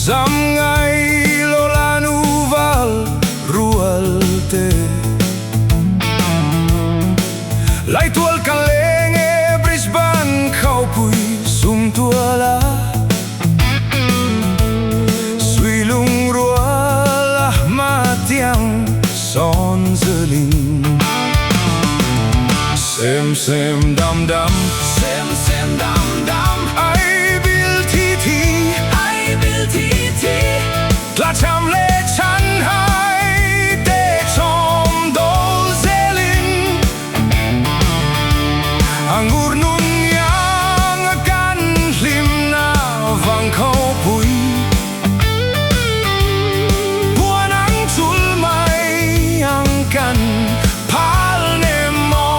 Dăm ngày lo la nu val rualte Lai tuol kalenge Brisbane khau pui sum tuala Sui lung ruala matiang son zeling Sem dam dam Sem dam dam Ai bil ti ti Tla cham le chan hai te chom dol zelin Angur nun yang kan lim na vang khâu pui Buan ang chul mai ang kan pal ne mo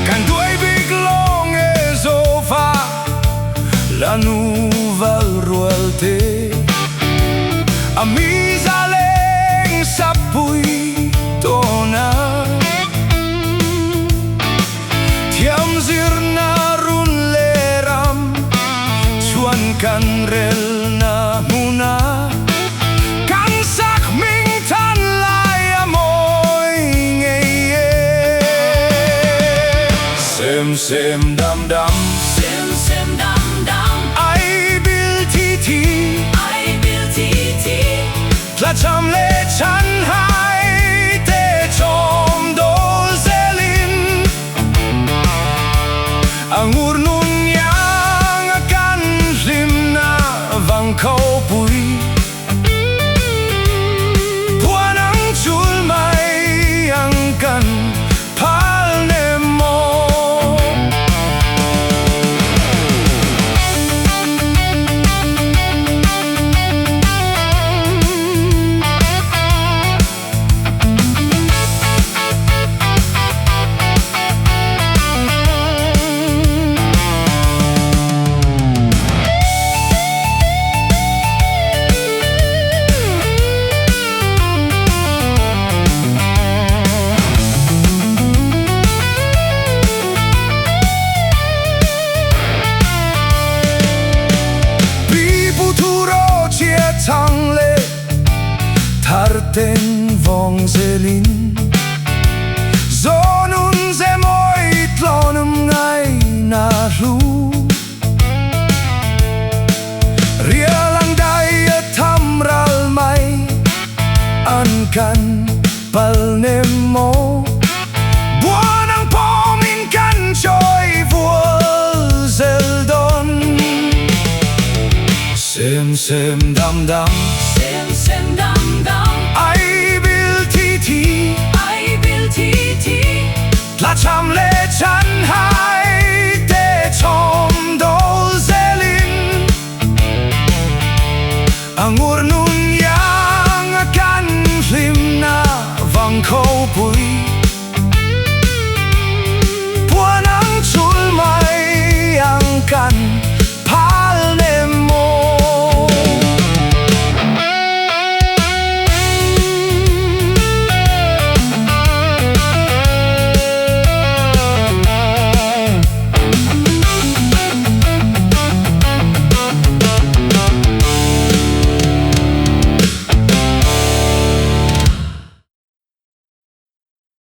Kan duai big long e zofa la nu rualte Amizaleng sapui tona Tiam zirna run leram Chuan kan rel na muna Kan sak ming tan lai amoy ngeye Sem dam dam Sem dam dam Tla cham le chan hai te chom dol zelin Angur nun yang kan lim na vang khâu pui Puan ang chul mai ang kan pal ne mo Thang lệ thar tên vong zelin Do nun ze moi tlonum ngai na lu Rialang dai tham ral mai an kan pal nemo Buanang pomin kan joy vuol zeldon Sem dam dam Sem dam dam Ai bil ti ti Tla cham le chan hai te chom dol zelin Angur nun yang kan lim na vang khâu pui Puan ang chul mai ang kan